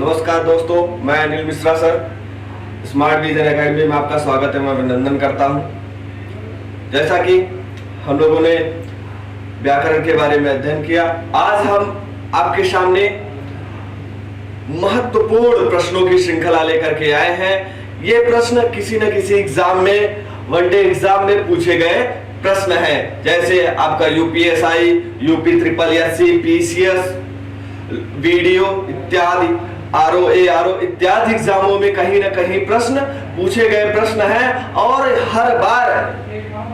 नमस्कार दोस्तों, मैं Anil Mishra sir smart vision academy में आपका स्वागत है। मैं अभिनंदन करता हूं। जैसा कि हम लोगों ने व्याकरण के बारे में अध्ययन किया, आज हम आपके सामने महत्वपूर्ण प्रश्नों की श्रृंखला लेकर के आए हैं। ये प्रश्न किसी न किसी एग्जाम में, वनडे एग्जाम में पूछे गए प्रश्न हैं। जैसे आपका UPSI, UP triple SC, PCS, video इत्यादि, आरओ इत्यादि एग्जामों में कहीं ना कहीं प्रश्न पूछे गए प्रश्न हैं और हर बार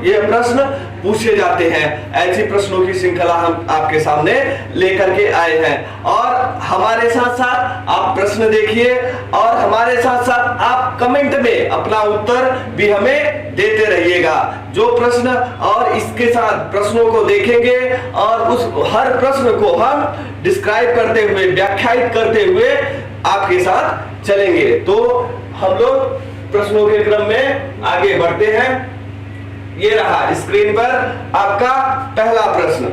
ये प्रश्न पूछे जाते हैं। ऐसी प्रश्नों की श्रृंखला हम आपके सामने लेकर के आए हैं और हमारे साथ साथ आप प्रश्न देखिए और हमारे साथ साथ आप कमेंट में अपना उत्तर भी हमें देते रहिएगा। जो प्रश्न और इसके साथ प्रश्नों को देखेंगे और उस हर प्रश्न को हम डिस्क्राइब करते हुए, व्याख्यायित करते हुए आपके साथ चलेंगे। तो हम लोग प्रश्नों के क्रम में आगे बढ़ते हैं। ये रहा स्क्रीन पर आपका पहला प्रश्न।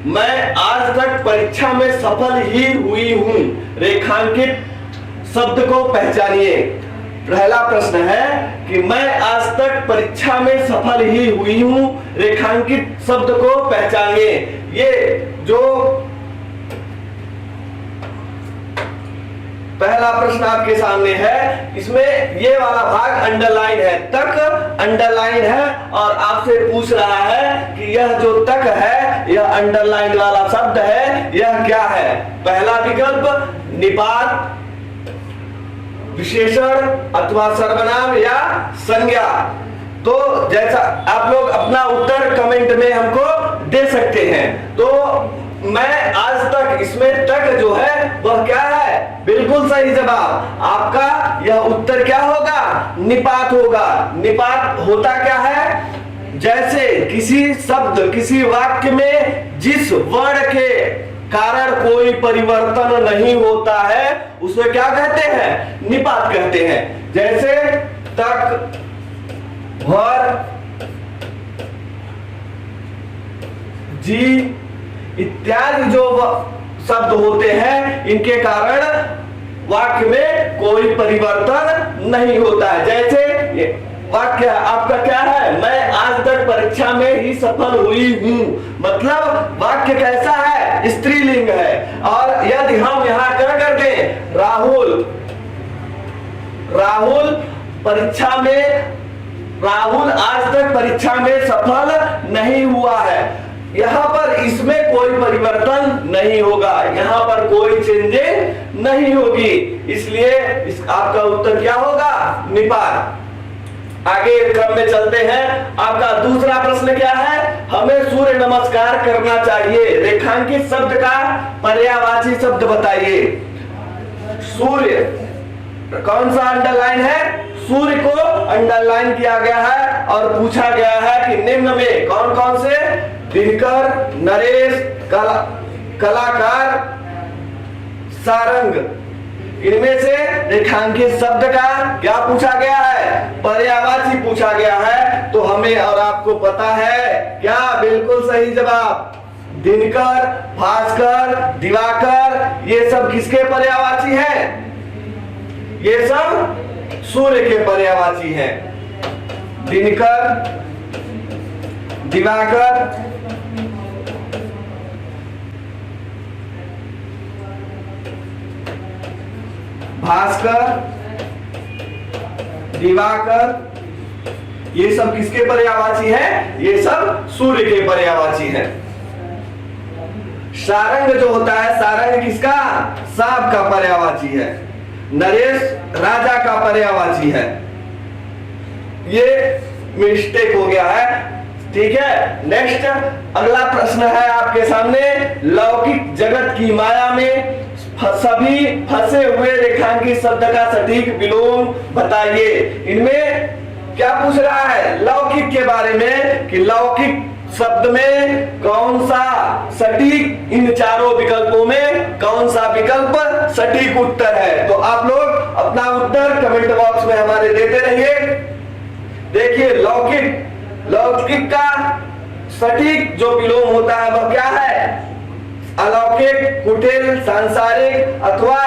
मैं आज तक परीक्षा में सफल ही हुई हूं, रेखांकित शब्द को पहचानिए। पहला प्रश्न है कि मैं आज तक परीक्षा में सफल ही हुई हूं, रेखांकित शब्द को पहचानिए। ये जो पहला प्रश्न आपके सामने है, इसमें ये वाला भाग अंडरलाइन है, तक अंडरलाइन है और आपसे पूछ रहा है कि यह जो तक है, यह अंडरलाइन वाला शब्द है, यह क्या है। पहला विकल्प निपात, विशेषण अथवा सर्वनाम या संज्ञा। तो जैसा आप लोग अपना उत्तर कमेंट में हमको दे सकते हैं। तो मैं आज तक, इसमें तक जो है वह क्या है, बिल्कुल सही जवाब आपका। यह उत्तर क्या होगा, निपात होगा। निपात होता क्या है, जैसे किसी शब्द, किसी वाक्य में जिस वर्ण के कारण कोई परिवर्तन नहीं होता है उसे क्या कहते हैं, निपात कहते हैं। जैसे तक, भर, जी इत्यादि जो शब्द होते हैं, इनके कारण वाक्य में कोई परिवर्तन नहीं होता है। जैसे वाक्य आपका क्या है, मैं आज तक परीक्षा में ही सफल हुई हूं, मतलब वाक्य कैसा है, स्त्रीलिंग है। और यदि हम यहां क्या कर दें, राहुल परीक्षा में, राहुल आज तक परीक्षा में सफल नहीं हुआ है, यहाँ पर इसमें कोई परिवर्तन नहीं होगा, यहाँ पर कोई चेंजिंग नहीं होगी, इसलिए आपका उत्तर क्या होगा, निपात। आगे क्रम में चलते हैं। आपका दूसरा प्रश्न क्या है, हमें सूर्य नमस्कार करना चाहिए, रेखांकित शब्द का पर्यायवाची शब्द बताइए। सूर्य कौन सा अंडरलाइन है, सूर्य को अंडरलाइन किया गया है और पूछा गया है कि निम्न में कौन कौन से, दिनकर, नरेश, कलाकार, सारंग, इनमें से रेखांकित शब्द का क्या पूछा गया है, पर्यायवाची पूछा गया है। तो हमें और आपको पता है क्या, बिल्कुल सही जवाब दिनकर, भास्कर, दिवाकर, ये सब किसके पर्यायवाची हैं, ये सब सूर्य के पर्यायवाची हैं। दिनकर, दिवाकर, भास्कर, दिवाकर, ये सब किसके पर्यायवाची हैं, ये सब सूर्य के पर्यायवाची हैं। सारंग जो होता है, सारंग किसका, सांप का पर्यायवाची है। नरेश राजा का पर्यायवाची है। ये मिस्टेक हो गया है, ठीक है। नेक्स्ट अगला प्रश्न है आपके सामने, लौकिक जगत की माया में सभी फंसे हुए रेखांकित शब्द का सटीक विलोम बताइए। इनमें क्या पूछ रहा है, लौकिक के बारे में, कि लौकिक शब्द में कौन सा सटीक, इन चारों विकल्पों में कौन सा विकल्प सटीक उत्तर है। तो आप लोग अपना उत्तर कमेंट बॉक्स में हमारे देते रहिए। देखिए लौकिक का सटीक जो विलोम होता है वह क्या है, अलौकिक, कुटिल, सांसारिक अथवा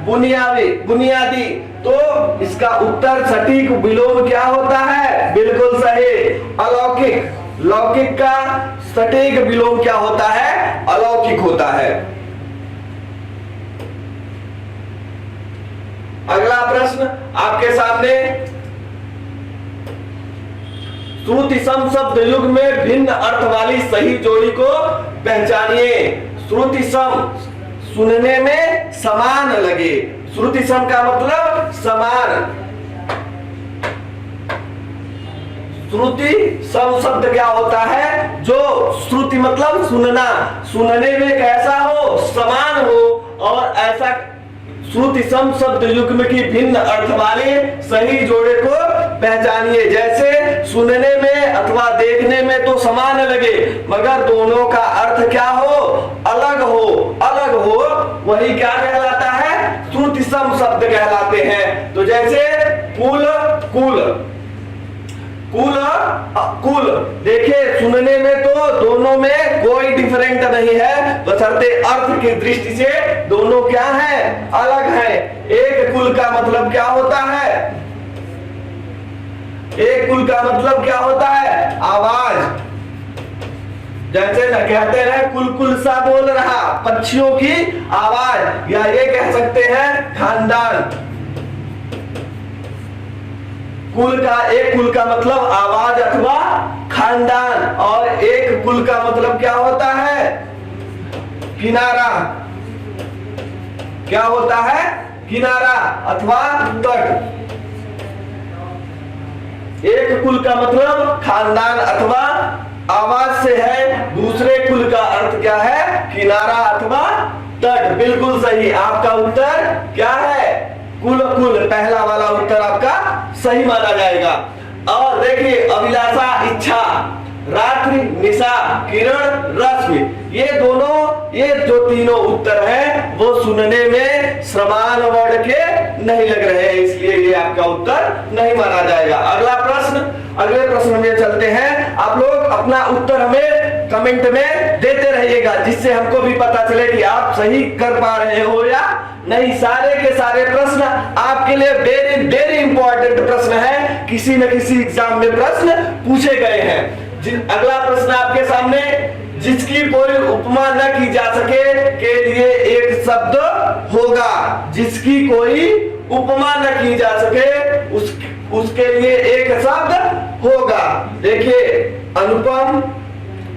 बुनियादी। तो इसका उत्तर सटीक विलोम क्या होता है? बिल्कुल सही, अलौकिक। लौकिक का सटीक विलोम क्या होता है? अलौकिक होता है। अगला प्रश्न आपके सामने, श्रुति सम शब्द युग में भिन्न अर्थ वाली सही जोड़ी को पहचानिए। श्रुति सम, सुनने में समान लगे। श्रुति सम का मतलब समान। श्रुति सम शब्द क्या होता है? जो श्रुति मतलब सुनना, सुनने में कैसा हो? समान हो। और ऐसा श्रुति सम शब्द युग्म की भिन्न अर्थ वाले सही जोड़े को पहचानिए। जैसे सुनने में अथवा देखने में तो समान लगे, मगर दोनों का अर्थ क्या हो? अलग हो, अलग हो। वही क्या कहलाता है? श्रुति सम शब्द कहलाते हैं। तो जैसे कुल, कुल, कुल, कुल, देखिए सुनने में तो दोनों में कोई डिफरेंट नहीं है, बशर्ते अर्थ की दृष्टि से दोनों क्या है? अलग है। एक कुल का मतलब क्या होता है? एक कुल का मतलब क्या होता है? आवाज। जैसे न कहते हैं कुल कुल सा बोल रहा, पक्षियों की आवाज, या ये कह सकते हैं खानदान। कुल का, एक कुल का मतलब आवाज अथवा खानदान, और एक कुल का मतलब क्या होता है? किनारा। क्या होता है? किनारा अथवा तट। एक कुल का मतलब खानदान अथवा आवाज से है, दूसरे कुल का अर्थ क्या है? किनारा अथवा तट। बिल्कुल सही, आपका उत्तर क्या है? कुल, कुल, पहला वाला उत्तर आपका सही माना जाएगा। और देखिए अभिलाषा, इच्छा, रात्रि, निशा, किरण, रश्मि, ये दोनों, ये जो तीनों उत्तर हैं वो सुनने में समान वर्ण के नहीं लग रहे हैं, इसलिए ये आपका उत्तर नहीं माना जाएगा। अगला प्रश्न, अगले प्रश्न में चलते हैं। आप लोग अपना उत्तर हमें कमेंट में देते रहिएगा, जिससे हमको भी पता चले कि आप सही कर पा रहे हो या नहीं। सारे के सारे प्रश्न आपके लिए वेरी वेरी इंपॉर्टेंट प्रश्न है, किसी न किसी एग्जाम में प्रश्न पूछे गए हैं। अगला प्रश्न आपके सामने, जिसकी कोई उपमा न की जा सके के लिए एक शब्द होगा। जिसकी कोई उपमा न की जा सके उसके लिए एक शब्द होगा। देखिए अनुपम,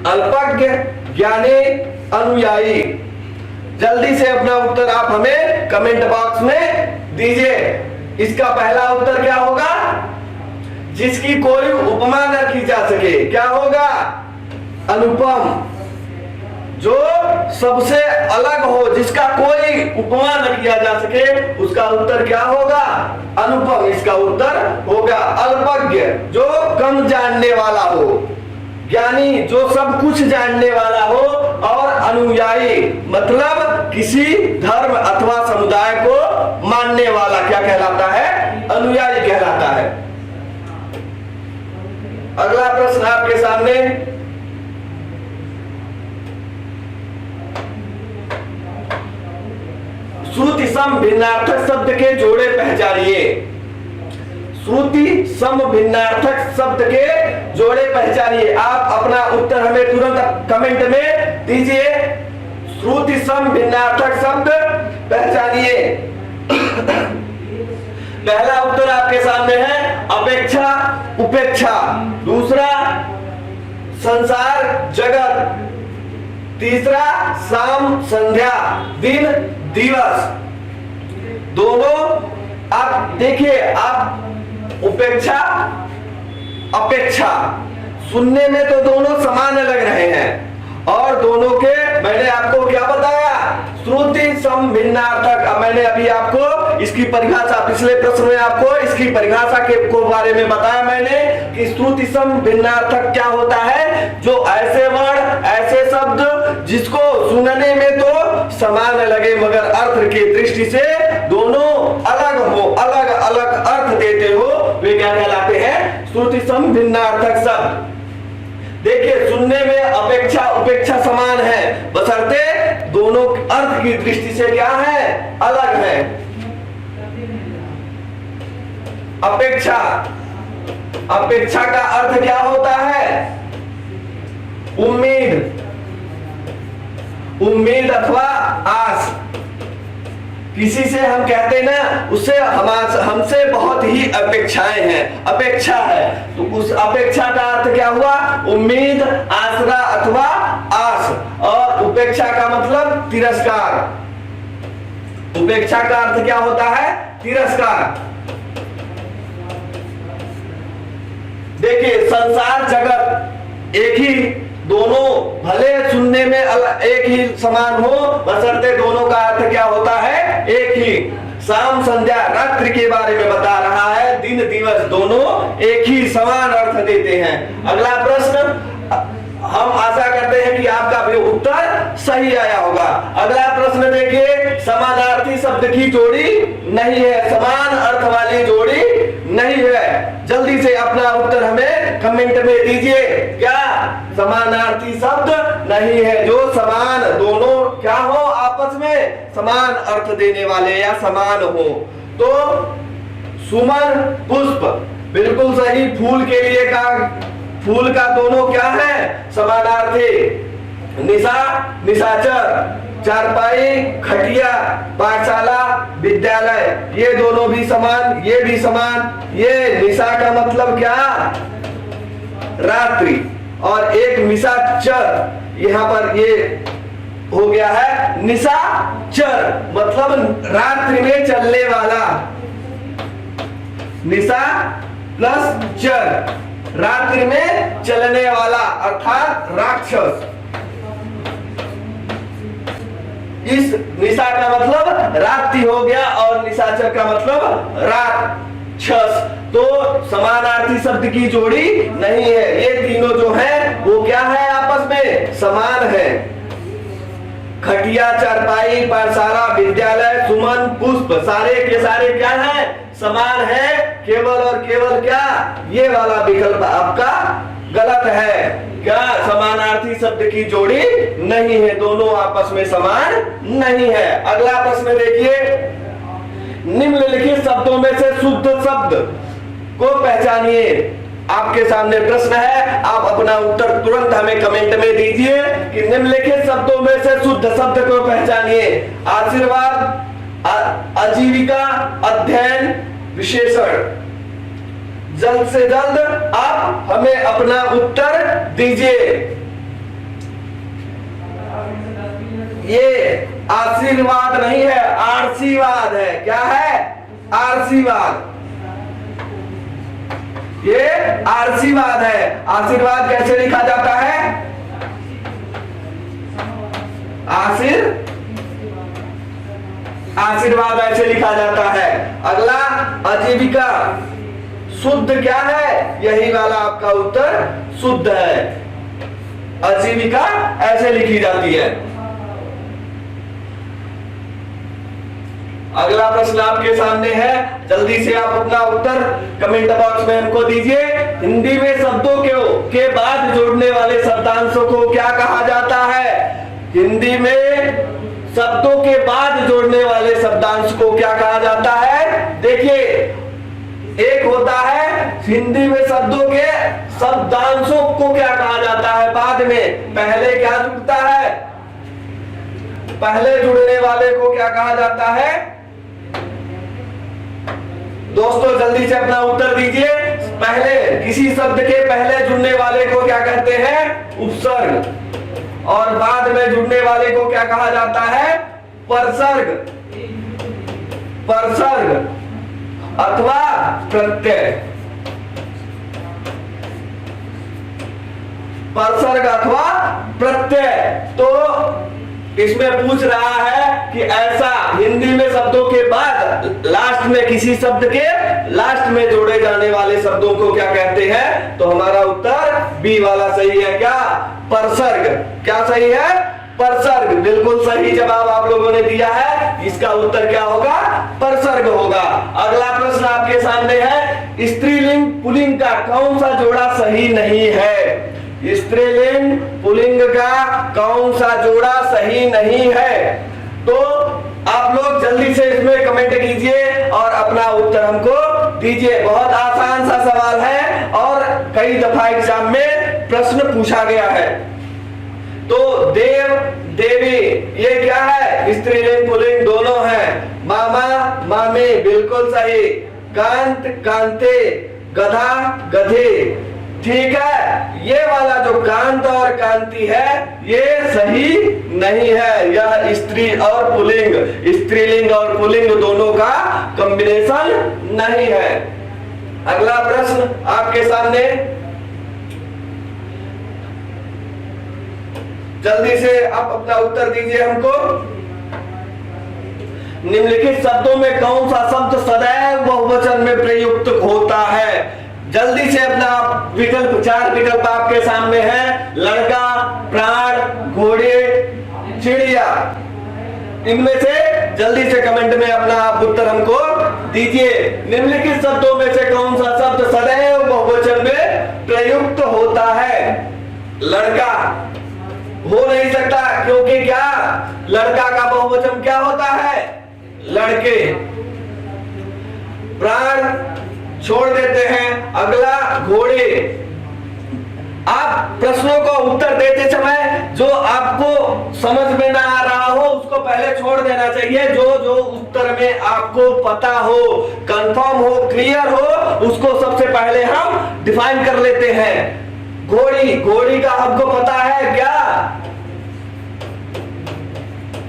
अल्पज्ञ, ज्ञानी, अनुयायी। जल्दी से अपना उत्तर आप हमें कमेंट बॉक्स में दीजिए। इसका पहला उत्तर क्या होगा? जिसकी कोई उपमा न की जा सके, क्या होगा? अनुपम, जो सबसे अलग हो, जिसका कोई उपमा न किया जा सके, उसका उत्तर क्या होगा? अनुपम, इसका उत्तर होगा। अल्पज्ञ, जो कम जानने वाला हो। ज्ञानी, जो सब कुछ जानने वाला हो। और अनुयायी मतलब किसी धर्म अथवा समुदाय को मानने वाला क्या कहलाता है? अनुयायी कहलाता है। अगला प्रश्न आपके सामने, श्रुति सम भिन्नार्थक शब्द के जोड़े पहचानिए। श्रुति सम भिन्नार्थक शब्द के जोड़े पहचानिए। आप अपना उत्तर हमें तुरंत कमेंट में दीजिए। श्रुति सम भिन्नार्थक शब्द पहचानिए। पहला उत्तर आपके सामने है अपेक्षा, उपेक्षा। दूसरा संसार, जगत। तीसरा शाम, संध्या, दिन, दिवस। दोनों आप देखिए, आप उपेक्षा, अपेक्षा, सुनने में तो दोनों समान लग रहे हैं, और दोनों के मैंने आपको क्या बताया? श्रुति सम भिन्नार्थक। मैंने अभी आपको इसकी परिभाषा, पिछले प्रश्न में आपको इसकी परिभाषा के बारे में बताया मैंने कि श्रुति सम भिन्नार्थक क्या होता है? जो ऐसे वर्ण, ऐसे शब्द जिसको सुनने में तो समान लगे मगर अर्थ की दृष्टि से दोनों अलग हो, अलग अलग अर्थ देते हो, वे क्या कहलाते हैं? श्रुति सम भिन्नार्थक शब्द। देखिए सुनने में अपेक्षा उपेक्षा समान है, बशर्ते दोनों अर्थ की दृष्टि से क्या है, अलग है। अपेक्षा, अपेक्षा का अर्थ क्या होता है, उम्मीद, उम्मीद अथवा आस। किसी से हम कहते हैं ना, उससे हमसे बहुत ही अपेक्षाएं हैं, अपेक्षा है, तो उस अपेक्षा का अर्थ क्या हुआ, उम्मीद, आसरा अथवा आस। और उपेक्षा का मतलब तिरस्कार। उपेक्षा का अर्थ क्या होता है, तिरस्कार। देखिए संसार जगत एक ही, दोनों भले सुनने में एक ही समान हो, बशर्ते दोनों का अर्थ क्या होता है, एक ही। शाम संध्या रात्रि के बारे में बता रहा है, दिन दिवस दोनों एक ही समान अर्थ देते हैं। अगला प्रश्न, हम आशा करते हैं कि आपका भी उत्तर सही आया होगा। अगला प्रश्न देखिए, समानार्थी शब्द की जोड़ी नहीं है, समान अर्थ वाली जोड़ी नहीं है। जल्दी से अपना उत्तर हमें कमेंट में दीजिए। क्या समानार्थी शब्द नहीं है, जो समान दोनों क्या हो, आपस में समान अर्थ देने वाले या समान हो। तो सुमन पुष्प बिल्कुल सही। फूल के लिए का, फूल का दोनों क्या है, समानार्थी। निशा निशाचर, चारपाई खटिया, पाठशाला विद्यालय, ये दोनों भी समान, ये भी समान। ये निशा का मतलब क्या, रात्रि, और एक निशाचर, यहाँ पर ये हो गया है निशाचर, मतलब रात्रि में चलने वाला। निशा प्लस चर, रात्रि में चलने वाला अर्थात राक्षस। इस निशा का मतलब रात्रि हो गया और निशाचर का मतलब राक्षस। तो समानार्थी शब्द की जोड़ी नहीं है, ये तीनों जो है वो क्या है, आपस में समान है। खटिया, चारपाई, पाठशाला, विद्यालय, सुमन, पुष्प, सारे के सारे क्या है, समान है। केवल और केवल क्या, ये वाला विकल्प आपका गलत है। क्या समानार्थी शब्द की जोड़ी नहीं है, दोनों आपस में समान नहीं है। अगला प्रश्न देखिए, निम्नलिखित शब्दों में से शुद्ध शब्द को पहचानिए। आपके सामने प्रश्न है, आप अपना उत्तर तुरंत हमें कमेंट में दीजिए कि निम्नलिखित शब्दों में से शुद्ध शब्द को पहचानिए। आशीर्वाद, आजीविका, अध्ययन, विशेषण। जल्द से जल्द आप हमें अपना उत्तर दीजिए। ये आशीर्वाद नहीं है, आशीर्वाद है। क्या है, आशीर्वाद। ये आशीर्वाद है। आशीर्वाद कैसे लिखा जाता है, आशीर्वाद ऐसे लिखा जाता है। अगला आजीविका, शुद्ध क्या है, यही वाला आपका उत्तर शुद्ध है। आजीविका ऐसे लिखी जाती है। अगला प्रश्न आपके सामने है, जल्दी से आप अपना उत्तर कमेंट बॉक्स में हमको दीजिए। हिंदी में शब्दों के बाद जोड़ने वाले शब्दांशों को क्या कहा जाता है, हिंदी में शब्दों के बाद जोड़ने वाले शब्दांश को क्या कहा जाता है। देखिए, एक होता है हिंदी में शब्दों के शब्दांशों को क्या कहा जाता है बाद में, पहले क्या जुड़ता है, पहले जुड़ने वाले को क्या कहा जाता है। दोस्तों जल्दी से अपना उत्तर दीजिए। पहले, किसी शब्द के पहले जुड़ने वाले को क्या कहते हैं, उपसर्ग, और बाद में जुड़ने वाले को क्या कहा जाता है, परसर्ग, परसर्ग अथवा प्रत्यय। परसर्ग अथवा प्रत्यय। तो इसमें पूछ रहा है कि ऐसा हिंदी में शब्दों के बाद लास्ट में, किसी शब्द के लास्ट में जोड़े जाने वाले शब्दों को क्या कहते हैं। तो हमारा उत्तर बी वाला सही है। क्या, परसर्ग। क्या सही है, परसर्ग। बिल्कुल सही जवाब आप लोगों ने दिया है। इसका उत्तर क्या होगा, परसर्ग होगा। अगला प्रश्न आपके सामने है, स्त्रीलिंग पुल्लिंग का कौन सा जोड़ा सही नहीं है। स्त्रीलिंग पुल्लिंग का कौन सा जोड़ा सही नहीं है? तो आप लोग जल्दी से इसमें कमेंट कीजिए और अपना उत्तर हमको दीजिए। बहुत आसान सा सवाल है और कई दफा एग्जाम में प्रश्न पूछा गया है। तो देव देवी ये क्या है? स्त्रीलिंग पुल्लिंग दोनों है। मामा मामी बिल्कुल सही। कांत कांते, गधा गधे, ठीक है। ये वाला जो कांत और कांति है ये सही नहीं है, यह स्त्री और पुल्लिंग, स्त्रीलिंग और पुल्लिंग दोनों का कॉम्बिनेशन नहीं है। अगला प्रश्न आपके सामने, जल्दी से आप अपना उत्तर दीजिए हमको। निम्नलिखित शब्दों में कौन सा शब्द सदैव बहुवचन में प्रयुक्त होता है? जल्दी से अपना विकल्प, 4 विकल्प आपके सामने हैं। लड़का, प्राण, घोड़े, चिड़िया। इनमें से जल्दी से कमेंट में अपना आप उत्तर हमको दीजिए। निम्नलिखित शब्दों में से कौन सा शब्द सदैव बहुवचन में प्रयुक्त होता है? लड़का हो नहीं सकता, क्योंकि क्या लड़का का बहुवचन क्या होता है? लड़के। प्राण छोड़ देते हैं। अगला घोड़े। आप प्रश्नों को उत्तर देते समय जो आपको समझ में ना आ रहा हो उसको पहले छोड़ देना चाहिए। जो जो उत्तर में आपको पता हो, कंफर्म हो, क्लियर हो, उसको सबसे पहले हम डिफाइन कर लेते हैं। घोड़ी, घोड़ी का हमको पता है क्या?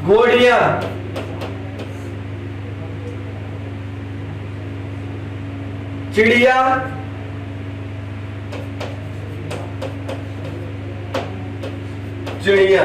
घोड़ियां। चिड़िया, चिड़िया।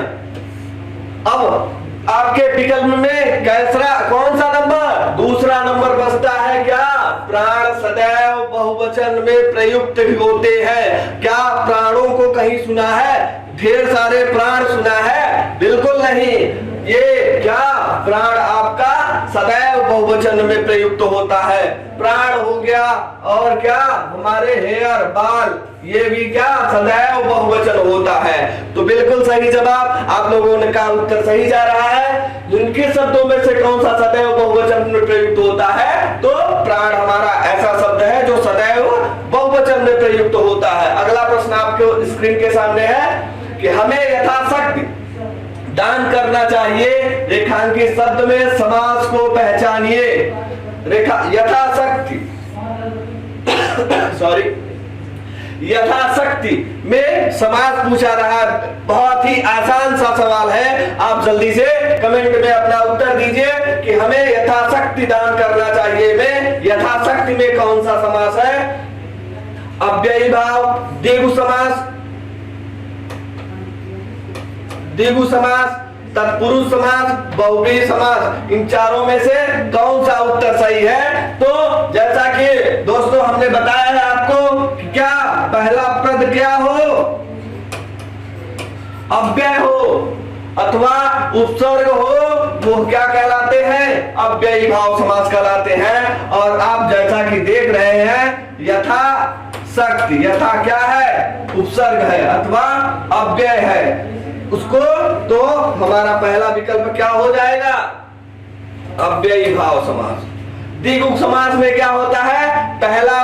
अब आपके विकल्प में कैसरा कौन सा नंबर? दूसरा नंबर बचता है क्या? प्राण सदैव बहुवचन में प्रयुक्त होते हैं। क्या प्राणों को कहीं सुना है? ढेर सारे प्राण सुना है? बिल्कुल नहीं। ये क्या प्राण आपका सदैव बहुवचन में प्रयुक्त होता है। प्राण हो गया और क्या हमारे हेयर, बाल, ये भी क्या सदैव बहुवचन होता है। तो बिल्कुल सही जवाब आप लोगों ने का उत्तर सही जा रहा है। जिनके शब्दों में से कौन सा सदैव बहुवचन में प्रयुक्त होता है? तो प्राण हमारा ऐसा शब्द है जो सदैव बहुवचन में प्रयुक्त होता है। अगला प्रश्न आपके स्क्रीन के सामने है कि हमें यथाशक्ति दान करना चाहिए। रेखांकित शब्द में समास को पहचानिए। रेखा यथाशक्ति सॉरी यथाशक्ति में समास पूछा रहा है। बहुत ही आसान सा सवाल है। आप जल्दी से कमेंट में अपना उत्तर दीजिए कि हमें यथाशक्ति दान करना चाहिए में यथाशक्ति में कौन सा समास है? अव्ययी भाव, द्विगु समास, द्विगु समास, तत्पुरुष समास, बहुव्रीहि समास। इन चारों में से कौन सा उत्तर सही है? तो जैसा कि दोस्तों हमने बताया है आपको कि क्या पहला पद क्या हो? अव्यय हो अथवा उपसर्ग हो, वो क्या कहलाते हैं? अव्ययी भाव समास कहलाते हैं। और आप जैसा कि देख रहे हैं यथा शक्ति, यथा क्या है? उपसर्ग है अथवा अव्यय है। उसको तो हमारा पहला विकल्प क्या हो जाएगा? अव्ययी भाव समास। द्विगु समास में क्या होता है? पहला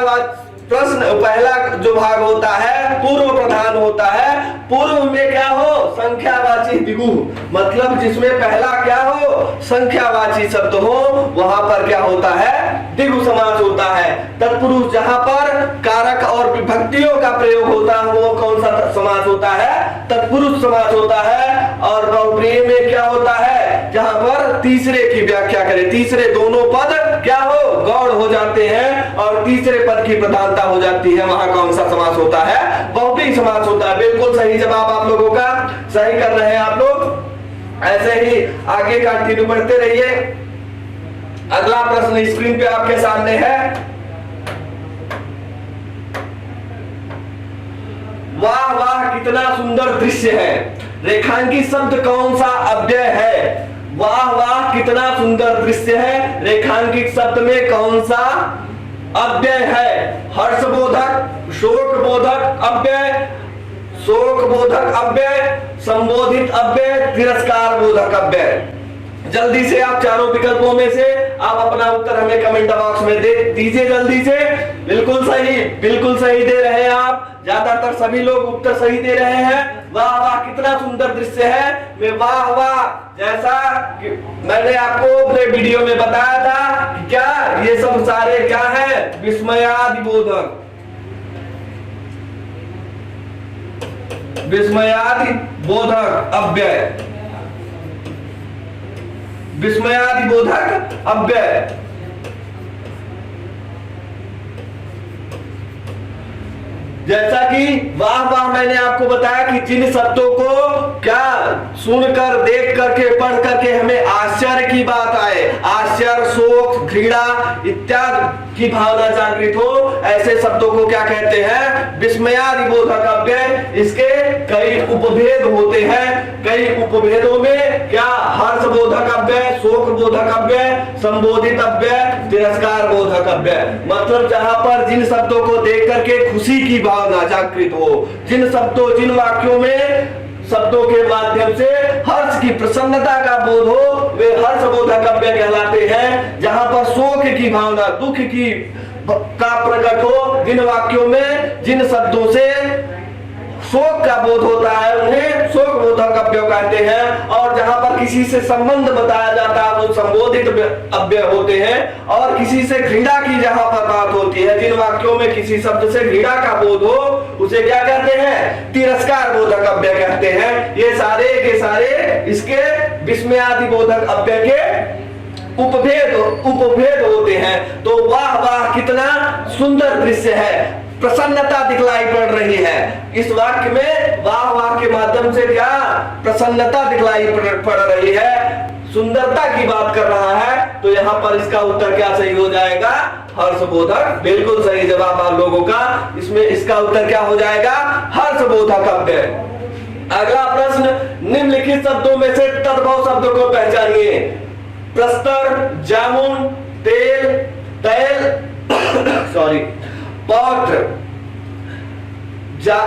प्रश्न, पहला जो भाग होता है पूर्व प्रधान होता है। पूर्व में क्या हो? संख्यावाची द्विगु, मतलब जिसमें पहला क्या हो? संख्यावाची शब्द हो, वहां पर क्या होता है? द्विगु समास होता है। तत्पुरुष जहां पर कारक और विभक्तियों का प्रयोग होता है वो कौन सा समास होता है? तत्पुरुष समास होता है। और बहुव्रीहि में क्या होता है? जहां पर तीसरे की व्याख्या करें, तीसरे दोनों पद क्या हो? गौड़ हो जाते हैं और तीसरे पद की प्रधानता हो जाती है, वहां कौन सा समास होता है? बहुव्रीहि समास होता है। बिल्कुल सही जवाब आप लोगों का, सही कर रहे हैं आप लोग। ऐसे ही आगे कंटिन्यू बढ़ते रहिए। अगला प्रश्न स्क्रीन पे आपके सामने है। वाह वाह कितना सुंदर दृश्य है। रेखांकित शब्द कौन सा अव्यय है? वाह वाह कितना सुंदर दृश्य है, रेखांकित शब्द में कौन सा अव्यय है? हर्षबोधक, शोकबोधक अव्यय, शोक बोधक अव्यय, संबोधित अव्यय, तिरस्कार बोधक अव्यय। जल्दी से आप चारों विकल्पों में से आप अपना उत्तर हमें कमेंट बॉक्स में दे दीजिए जल्दी से। बिल्कुल सही दे रहे हैं आप, ज्यादातर सभी लोग उत्तर सही दे रहे हैं। वाह वाह, कितना सुंदर दृश्य है। मैं वाह वाह, जैसा कि मैंने आपको अपने वीडियो में बताया था कि क्या ये सब सारे क्या है, विस्मयादि बोधक, विस्मयादि बोधक अव्यय, विस्मयादि बोधक अव्यय। जैसा कि वाह वाह मैंने आपको बताया कि जिन शब्दों को क्या सुनकर, देख करके, पढ़ करके हमें आश्चर्य की बात आए, आश्चर्य, शोक, घृणा इत्यादि की भावना जागृत हो, ऐसे शब्दों को क्या कहते हैं, विस्मयादि बोधक अव्यय। इसके कई उपभेद होते हैं, कई उपभेदों में क्या हर्ष बोधक अव्यय, शोक बोधक अव्यय, संबोधित अव्यय, तिरस्कार बोधक अव्यय। मतलब जहां पर जिन शब्दों को देख करके खुशी की भावना जागृत हो, जिन शब्दों, जिन वाक्यों में शब्दों के माध्यम से हर्ष की, प्रसन्नता का बोध हो, वे हर्ष बोधक अव्यय कहलाते हैं। जहां पर शोक की भावना, दुख की का प्रकट हो, जिन वाक्यों में, जिन शब्दों से शोक का बोध होता है, उन्हें शोक बोधक अव्यय कहते हैं। और जहां पर किसी से संबंध बताया जाता है, वो संबोधित अव्यय होते हैं। और किसी से घृणा की जहां पर बात होती है, जिन वाक्यों में किसी शब्द से घृणा का बोध हो, उसे क्या कहते हैं, तिरस्कार बोधक अव्यय कहते हैं। ये सारे के सारे इसके विस्मयादि बोधक अव्यय के उपभेद होते हैं। तो वाह वाह, कितना सुंदर दृश्य है, प्रसन्नता दिखलाई पड़ रही है। इस वाक्य में वाह वाह के माध्यम से क्या प्रसन्नता दिखलाई पड़ रही है, सुंदरता की बात कर रहा है। तो यहाँ पर इसका उत्तर क्या सही हो जाएगा, हर्षबोधक। बिल्कुल सही जवाब आप लोगों का। इसमें इसका उत्तर क्या हो जाएगा, हर्षबोधक अव्यय। अगला प्रश्न, निम्नलिखित शब्दों में से तद्भव शब्द को पहचानिए। प्रस्तर, जामुन, तेल, तैल सॉरी पौत्र।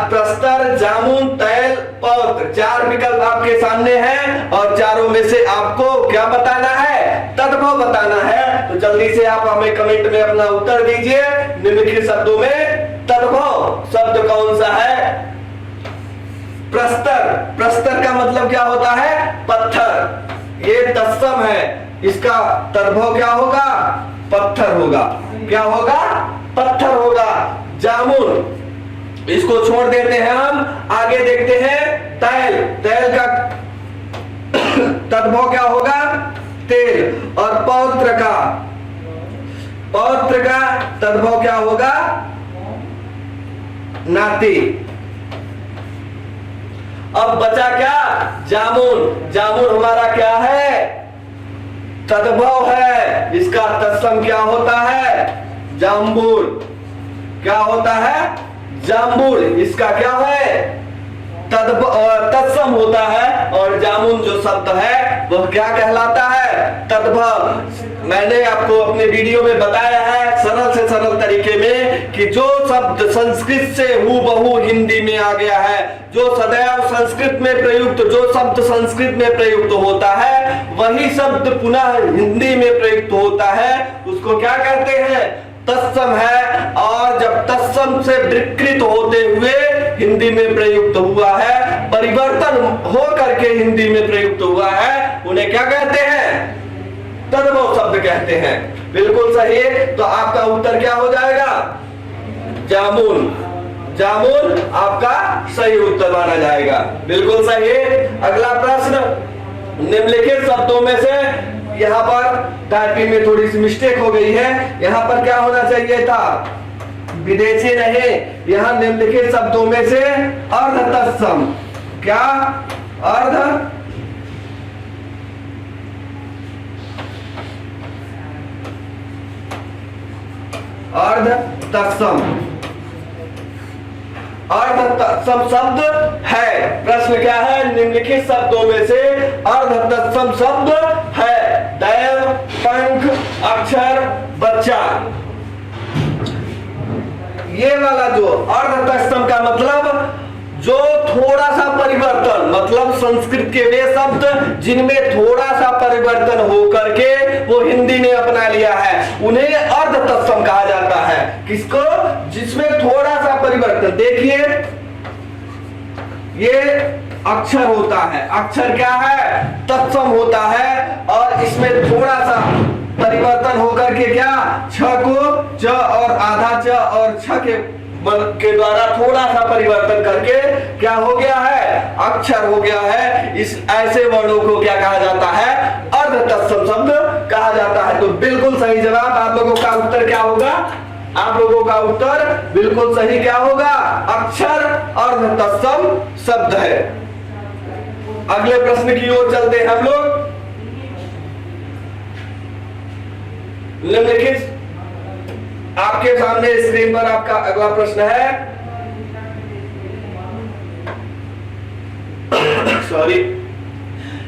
प्रस्तर, जामुन, तैल, पौत्र, चार विकल्प आपके सामने हैं और चारों में से आपको क्या बताना है, तद्भव बताना है। तो जल्दी से आप हमें कमेंट में अपना उत्तर दीजिए। निम्नलिखित शब्दों में तद्भव शब्द कौन सा है। प्रस्तर, प्रस्तर का मतलब क्या होता है, पत्थर। ये तत्सम है, इसका तद्भव क्या होगा, पत्थर होगा। क्या होगा, पत्थर होगा। जामुन, इसको छोड़ देते हैं हम, आगे देखते हैं तैल। तैल का तद्भव क्या होगा, तेल। और पौत्र का तद्भव क्या होगा, नाती। अब बचा क्या, जामुन। जामुन हमारा क्या है, तद्भव है। इसका तत्सम क्या होता है, जाम्बुल। क्या होता है, जाम्बुल। इसका क्या है, तत्सम होता है। और जामुन जो शब्द है वह क्या कहलाता है, तद्भव। मैंने आपको अपने वीडियो में बताया है सरल से सरल तरीके में कि जो शब्द संस्कृत से हूबहू हिंदी में आ गया है, जो सदैव संस्कृत में प्रयुक्त, जो शब्द संस्कृत में प्रयुक्त होता है, वही शब्द पुनः हिंदी में प्रयुक्त होता है, उसको क्या कहते हैं, तत्सम है। और जब तत्सम से विकृत होते हुए हिंदी में प्रयुक्त हुआ है, परिवर्तन हो करके हिंदी में प्रयुक्त हुआ है, उन्हें क्या कहते हैं, तद्भव शब्द कहते हैं। बिल्कुल सही है। तो आपका उत्तर क्या हो जाएगा, जामुन। जामुन आपका सही उत्तर माना जाएगा। बिल्कुल सही है। अगला प्रश्न, निम्नलिखित शब्दों में से, यहाँ पर टाइपिंग में थोड़ी सी मिस्टेक हो गई है, यहाँ पर क्या होना चाहिए था, विदेशी नहीं, यहाँ निम्नलिखित शब्दों में से अर्ध तत्सम, क्या अर्ध तत्सम, अर्ध तत्सम शब्द है। प्रश्न क्या है, निम्नलिखित शब्दों में से अर्ध तत्सम शब्द है। दैव, पंख, अक्षर, बच्चा। ये वाला जो अर्ध तत्सम का मतलब जो थोड़ा सा परिवर्तन, मतलब संस्कृत के वे शब्द जिनमें थोड़ा सा परिवर्तन होकर के वो हिंदी ने अपना लिया है, उन्हें अर्ध तत्सम कहा जाता है। किसको? जिसमें थोड़ा सा परिवर्तन। देखिए ये अक्षर होता है, अक्षर क्या है? तत्सम होता है, और इसमें थोड़ा सा परिवर्तन होकर के क्या, छ को च और आधा च और छ के द्वारा थोड़ा सा परिवर्तन करके क्या हो गया है? अक्षर हो गया है। इस ऐसे वर्णों को क्या कहा जाता है? अर्ध तत्सम शब्द कहा जाता है। तो बिल्कुल सही जवाब आप लोगों का उत्तर क्या होगा? आप लोगों का उत्तर बिल्कुल सही क्या होगा? अक्षर अर्ध तत्सम शब्द है। अगले प्रश्न की ओर चलते हैं हम लोग। निम्नलिखित आपके सामने स्क्रीन पर आपका अगला प्रश्न है। सॉरी,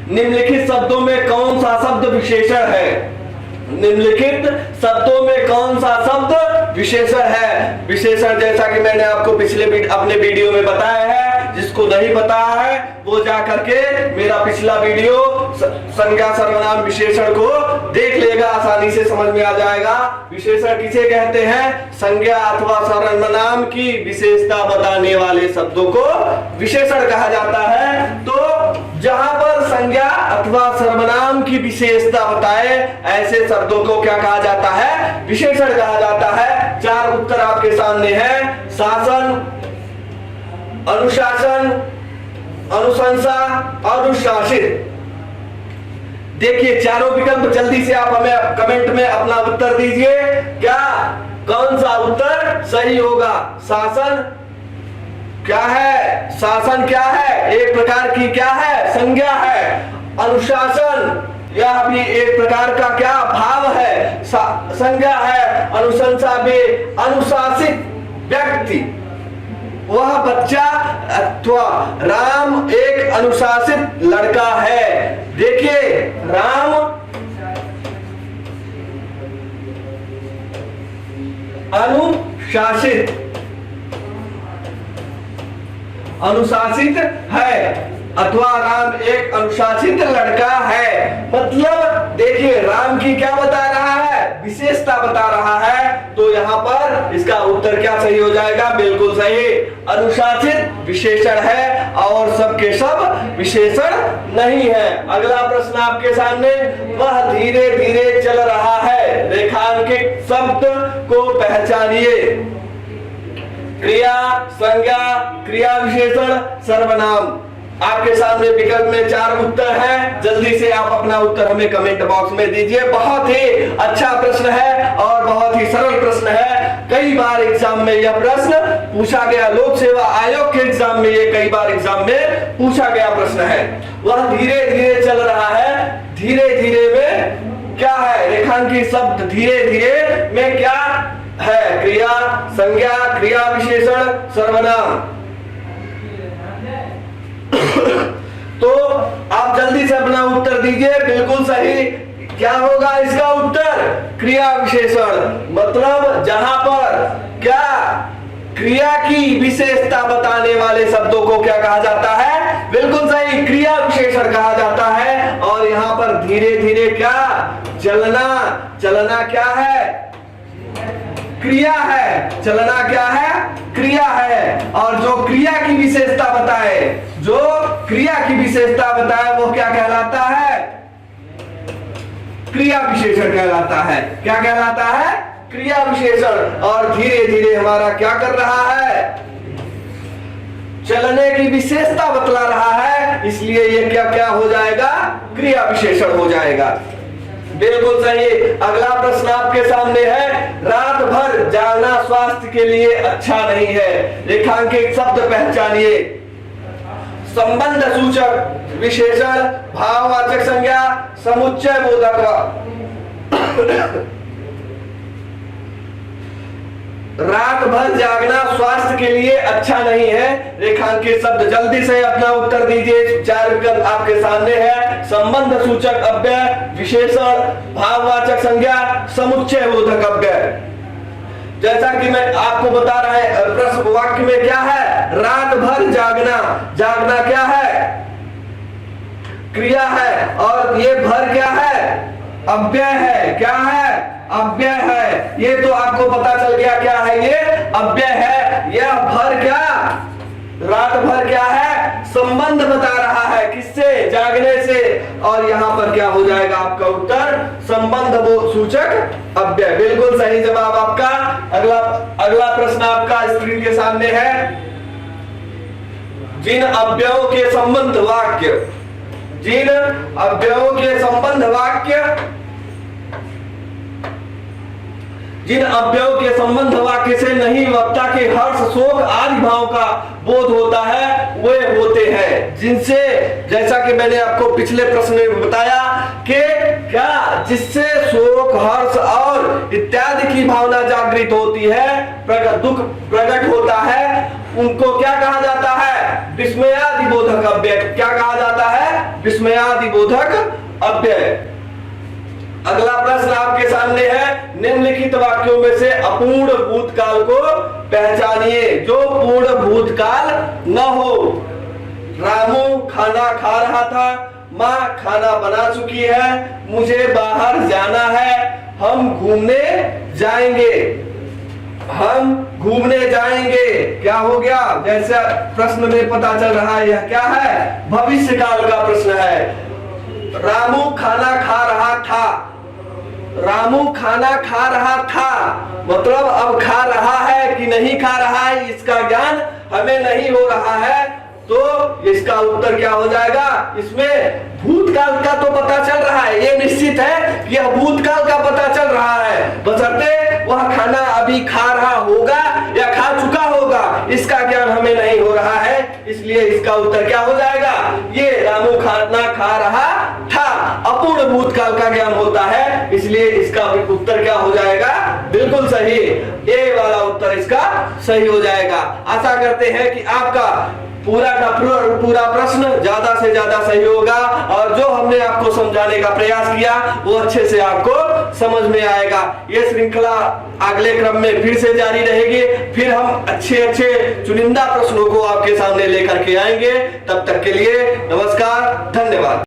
निम्नलिखित शब्दों में कौन सा शब्द विशेषण है? निम्नलिखित शब्दों में कौन सा शब्द विशेषण है? विशेषण जैसा कि मैंने आपको पिछले अपने वीडियो में बताया है, जिसको नहीं पता है वो जा करके मेरा पिछला वीडियो संज्ञा सर्वनाम विशेषण को देख लेगा, आसानी से समझ में आ जाएगा। विशेषण किसे कहते हैं? संज्ञा अथवा सर्वनाम की विशेषता बताने वाले शब्दों को विशेषण कहा जाता है। तो जहां पर संज्ञा अथवा सर्वनाम की विशेषता बताए ऐसे शब्दों को क्या कहा जाता है? विशेषण कहा जाता है। चार उत्तर आपके सामने हैं। शासन, अनुशासन, अनुशंसा, अनुशासित। देखिए चारों विकल्प, जल्दी से आप हमें कमेंट में अपना उत्तर दीजिए। क्या कौन सा उत्तर सही होगा? शासन क्या है? शासन क्या है? एक प्रकार की क्या है? संज्ञा है। अनुशासन यह भी एक प्रकार का क्या भाव है? संज्ञा है। अनुशंसा भी अनुशासित व्यक्ति, वह बच्चा अथवा राम एक अनुशासित लड़का है। देखिए राम अनुशासित है अथवा राम एक अनुशासित लड़का है। मतलब देखिए राम की क्या बता रहा है? विशेषता बता रहा है। तो यहाँ पर इसका उत्तर क्या सही हो जाएगा? बिल्कुल सही, अनुशासित विशेषण है और सबके सब विशेषण नहीं है। अगला प्रश्न आपके सामने, वह धीरे धीरे चल रहा है, रेखांकित शब्द को पहचानिए। क्रिया, संज्ञा, क्रिया विशेषण, सर्वनाम। आपके सामने विकल्प में चार उत्तर हैं। जल्दी से आप अपना उत्तर हमें कमेंट बॉक्स में दीजिए। बहुत ही अच्छा प्रश्न है और बहुत ही सरल प्रश्न है। कई बार एग्जाम में यह प्रश्न पूछा गया, लोक सेवा आयोग के एग्जाम में ये कई बार एग्जाम में पूछा गया प्रश्न है। वह धीरे धीरे चल रहा है, धीरे धीरे में क्या है? रेखांकित शब्द धीरे धीरे में क्या है? क्रिया, संज्ञा, क्रिया विशेषण, सर्वनाम। तो आप जल्दी से अपना उत्तर दीजिए। बिल्कुल सही क्या होगा इसका उत्तर? क्रिया विशेषण। मतलब जहां पर क्या क्रिया की विशेषता बताने वाले शब्दों को क्या कहा जाता है? बिल्कुल सही, क्रिया विशेषण कहा जाता है। और यहाँ पर धीरे धीरे क्या? चलना। चलना क्या है? क्रिया है। चलना क्या है? क्रिया है। और जो क्रिया की विशेषता बताए, जो क्रिया की विशेषता बताए वो क्या कहलाता है? क्रिया विशेषण कहलाता है। क्या कहलाता है? क्रिया विशेषण। और धीरे धीरे हमारा क्या कर रहा है? चलने की विशेषता बतला रहा है, इसलिए ये क्या क्या हो जाएगा? क्रिया विशेषण हो जाएगा। बिल्कुल सही। अगला प्रश्न आपके सामने है, रात भर जागना स्वास्थ्य के लिए अच्छा नहीं है, रेखांकित शब्द पहचानिए। संबंध सूचक, विशेषण, भाववाचक संज्ञा, समुच्चय बोधक। रात भर जागना स्वास्थ्य के लिए अच्छा नहीं है, रेखांकित शब्द। जल्दी से अपना उत्तर दीजिए। चार विकल्प आपके सामने है। संबंध सूचक अव्यय, विशेषण, भाववाचक संज्ञा, समुच्चय बोधक अव्यय। जैसा कि मैं आपको बता रहा है, प्रश्न वाक्य में क्या है, रात भर जागना। जागना क्या है, क्रिया है, और ये भर क्या है, अव्यय है। क्या है, अव्यय है। ये तो आपको पता चल गया क्या है, ये अव्यय है। यह भर क्या, रात भर क्या है, संबंध बता रहा है, किससे, जागने से। और यहां पर क्या हो जाएगा आपका उत्तर, संबंध वो सूचक अव्यय। बिल्कुल सही जवाब आपका। अगला प्रश्न आपका स्क्रीन के सामने है। जिन अव्ययों के संबंध वाक्य, जिन अव्ययों के संबंध वाक्य, जिन अव्ययों के संबंध वाक्य से नहीं वक्ता के हर्ष, शोक आदि भाव का बोध होता है, वे होते हैं जिनसे, जैसा कि मैंने आपको पिछले प्रश्न में बताया कि क्या, जिससे शोक, हर्ष और इत्यादि की भावना जागृत होती है, दुख प्रकट होता है, उनको क्या कहा जाता है, विस्मयादि बोधक अव्यय। क्या कहा जाता है, विस्मयादि बोधक अव्यय। अगला प्रश्न आपके सामने है, निम्नलिखित वाक्यों में से अपूर्ण भूतकाल को पहचानिए जो पूर्ण भूतकाल न हो। रामू खाना खा रहा था, माँ खाना बना चुकी है, मुझे बाहर जाना है, हम घूमने जाएंगे। हम घूमने जाएंगे क्या हो गया, जैसे प्रश्न में पता चल रहा है, यह क्या है, भविष्य काल का प्रश्न है। रामू खाना खा रहा था, रामू खाना खा रहा था, मतलब अब खा रहा है कि नहीं खा रहा है, इसका ज्ञान हमें नहीं हो रहा है, तो इसका उत्तर क्या हो जाएगा, इसमें भूतकाल का तो पता चल रहा है, ये निश्चित है, यह भूतकाल का पता चल रहा है, बशर्ते वह खाना अभी खा रहा होगा या खा चुका होगा, इसका ज्ञान हमें नहीं हो रहा है, इसलिए इसका उत्तर क्या हो जाएगा, ये रामू खाना खा रहा था, अपूर्ण भूतकाल का ज्ञान होता है, इसलिए इसका उत्तर क्या हो जाएगा, बिल्कुल सही, ए वाला उत्तर इसका सही हो जाएगा। आशा करते हैं कि आपका पूरा का पूरा प्रश्न ज्यादा से ज्यादा सही होगा और जो हमने आपको समझाने का प्रयास किया वो अच्छे से आपको समझ में आएगा। ये श्रृंखला अगले क्रम में फिर से जारी रहेगी, फिर हम अच्छे चुनिंदा प्रश्नों को आपके सामने लेकर के आएंगे। तब तक के लिए नमस्कार, धन्यवाद।